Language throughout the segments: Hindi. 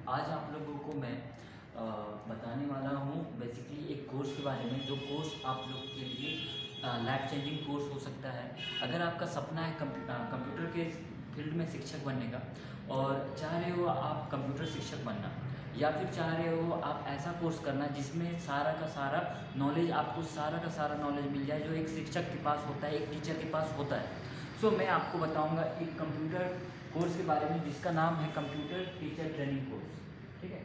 आज आप लोगों को मैं बताने वाला हूँ बेसिकली एक कोर्स के बारे में, जो कोर्स आप लोग के लिए लाइफ चेंजिंग कोर्स हो सकता है। अगर आपका सपना है कंप्यूटर के फील्ड में शिक्षक बनने का, और चाह रहे हो आप कंप्यूटर शिक्षक बनना, या फिर चाह रहे हो आप ऐसा कोर्स करना जिसमें सारा का सारा नॉलेज, आपको सारा का सारा नॉलेज मिल जाए जो एक शिक्षक के पास होता है, एक टीचर के पास होता है। सो मैं आपको बताऊंगा एक कंप्यूटर कोर्स के बारे में जिसका नाम है कंप्यूटर टीचर ट्रेनिंग कोर्स। ठीक है,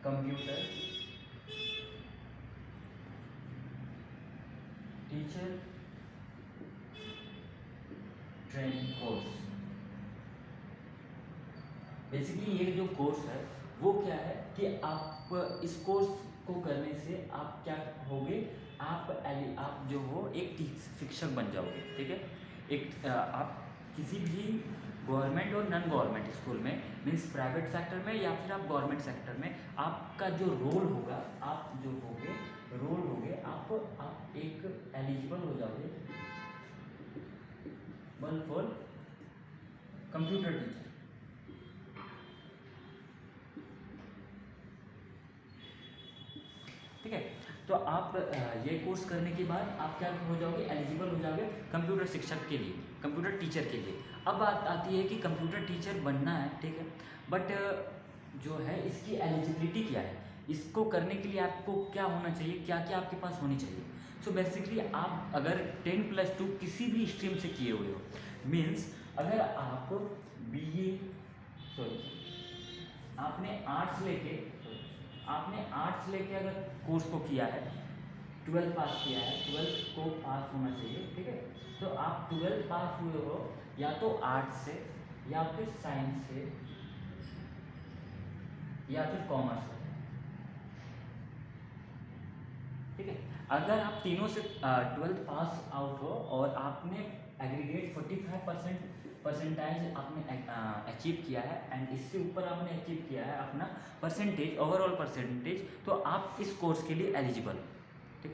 computer teacher training course. Basically ये जो कोर्स है वो क्या है कि आप इस कोर्स को करने से आप क्या होगे, आप जो हो एक शिक्षक बन जाओगे। ठीक है, एक आप किसी भी गवर्नमेंट और नॉन गवर्नमेंट स्कूल में, मीन्स प्राइवेट सेक्टर में या फिर आप गवर्नमेंट सेक्टर में, आपका जो रोल होगा, आप जो होगे रोल होगे, आप एक एलिजिबल हो जाओगे वन फॉर कंप्यूटर टीचर। ठीक है, तो आप ये कोर्स करने के बाद आप क्या हो जाओगे, एलिजिबल हो जाओगे कंप्यूटर शिक्षक के लिए, कंप्यूटर टीचर के लिए। अब बात आती है कि कंप्यूटर टीचर बनना है, ठीक है, बट जो है इसकी एलिजिबिलिटी क्या है, इसको करने के लिए आपको क्या होना चाहिए, क्या क्या आपके पास होनी चाहिए। सो बेसिकली आप अगर 10+2 किसी भी स्ट्रीम से किए हुए हो, मीन्स अगर आप BA आपने आर्ट्स लेके अगर कोर्स को किया है, 12 पास किया है, 12 को पास होना चाहिए। ठीक है, तो आप 12 पास हुए हो या तो आर्ट्स से, या फिर साइंस से, या फिर कॉमर्स से। ठीक है, अगर आप तीनों से 12th पास आउट हो और आपने एग्रीगेट 45% परसेंटाइज आपने अचीव किया है, एंड इससे ऊपर आपने अचीव किया है अपना परसेंटेज, ओवरऑल परसेंटेज, तो आप इस कोर्स के लिए एलिजिबल। ठीक,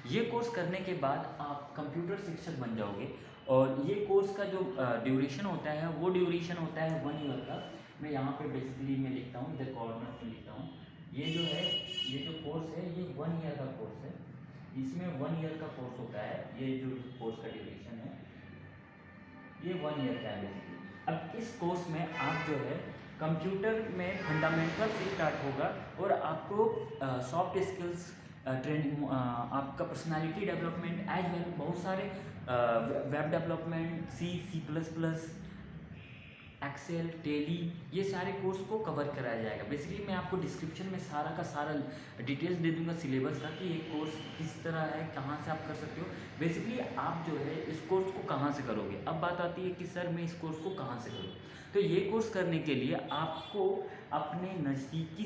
ये कोर्स करने के बाद आप कंप्यूटर शिक्षक बन जाओगे। और ये कोर्स का जो ड्यूरेशन होता है वो ड्यूरेशन होता है 1 ईयर का। मैं यहाँ पे बेसिकली मैं लिखता हूँ, इधर कॉर्नर पे लिखता हूँ, ये जो है, ये जो कोर्स है ये 1 ईयर का कोर्स है। इसमें 1 ईयर का कोर्स होता है, ये जो कोर्स का ड्यूरेशन है ये 1 ईयर का है बेसिकली। अब इस कोर्स में आप जो है कंप्यूटर में फंडामेंटल से स्टार्ट होगा, और आपको सॉफ्ट स्किल्स ट्रेनिंग, आपका पर्सनालिटी डेवलपमेंट एज वेल, बहुत सारे web development, C++, excel, Tally, ये सारे कोर्स को कवर कराया जाएगा। बेसिकली मैं आपको डिस्क्रिप्शन में सारा का सारा डिटेल्स दे दूंगा सिलेबस का, कि ये कोर्स किस तरह है, कहाँ से आप कर सकते हो। बेसिकली आप जो है इस कोर्स को कहाँ से करोगे। अब बात आती है कि सर मैं इस कोर्स को कहाँ से करूँ। तो ये कोर्स करने के लिए आपको अपने नज़दीकी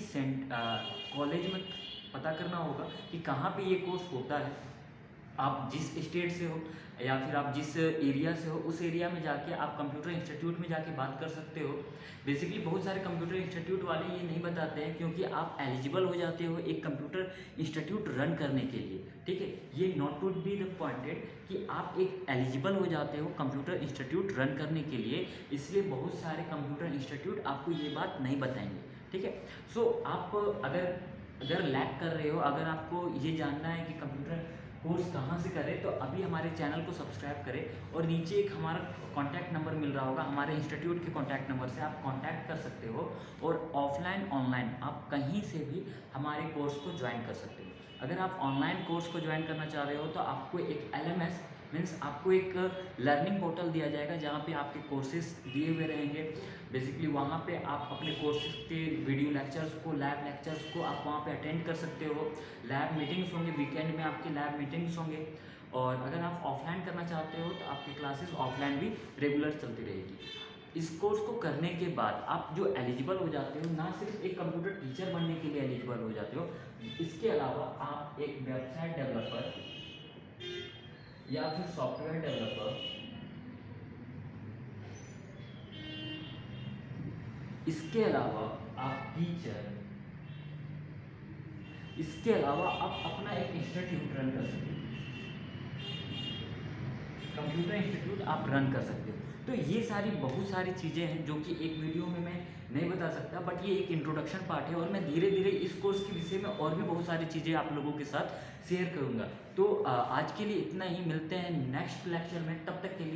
कॉलेज में पता करना होगा कि कहाँ पे ये कोर्स होता है। आप जिस स्टेट से हो या फिर आप जिस एरिया से हो, उस एरिया में जाके आप कंप्यूटर इंस्टीट्यूट में जाके बात कर सकते हो। बेसिकली बहुत सारे कंप्यूटर इंस्टीट्यूट वाले ये नहीं बताते हैं, क्योंकि आप एलिजिबल हो जाते हो एक कंप्यूटर इंस्टीट्यूट रन करने के लिए। ठीक है, ये not to be the pointed कि आप एक एलिजिबल हो जाते हो कंप्यूटर इंस्टीट्यूट रन करने के लिए, इसलिए बहुत सारे कंप्यूटर इंस्टीट्यूट आपको ये बात नहीं बताएंगे। ठीक है, सो आप अगर लैक कर रहे हो, अगर आपको ये जानना है कि कंप्यूटर कोर्स कहाँ से करें, तो अभी हमारे चैनल को सब्सक्राइब करें, और नीचे एक हमारा कॉन्टैक्ट नंबर मिल रहा होगा, हमारे इंस्टीट्यूट के कॉन्टैक्ट नंबर से आप कॉन्टैक्ट कर सकते हो, और ऑफलाइन ऑनलाइन आप कहीं से भी हमारे कोर्स को ज्वाइन कर सकते हो। अगर आप ऑनलाइन कोर्स को ज्वाइन करना चाह रहे हो तो आपको एक LMS मीन्स आपको एक लर्निंग पोर्टल दिया जाएगा, जहाँ पे आपके कोर्सेज दिए हुए रहेंगे। बेसिकली वहाँ पे आप अपने कोर्सेज के वीडियो लेक्चर्स को, लैब लेक्चर्स को आप वहाँ पे अटेंड कर सकते हो। लैब मीटिंग्स होंगे, वीकेंड में आपके लैब मीटिंग्स होंगे। और अगर आप ऑफलाइन करना चाहते हो तो आपकी क्लासेस ऑफलाइन भी रेगुलर चलती रहेगी। इस कोर्स को करने के बाद आप जो एलिजिबल हो जाते हो, ना सिर्फ एक कंप्यूटर टीचर बनने के लिए एलिजिबल हो जाते हो, इसके अलावा आप एक वेबसाइट डेवलपर या फिर सॉफ्टवेयर डेवलपर, इसके अलावा आप टीचर, इसके अलावा आप अपना एक इंस्टीट्यूट रन कर सकते हो, कंप्यूटर इंस्टीट्यूट आप रन कर सकते हो। तो ये सारी बहुत सारी चीज़ें हैं जो कि एक वीडियो में मैं नहीं बता सकता, बट ये एक इंट्रोडक्शन पार्ट है और मैं धीरे धीरे इस कोर्स के विषय में और भी बहुत सारी चीज़ें आप लोगों के साथ शेयर करूँगा। तो आज के लिए इतना ही, मिलते हैं नेक्स्ट लेक्चर में, तब तक के लिए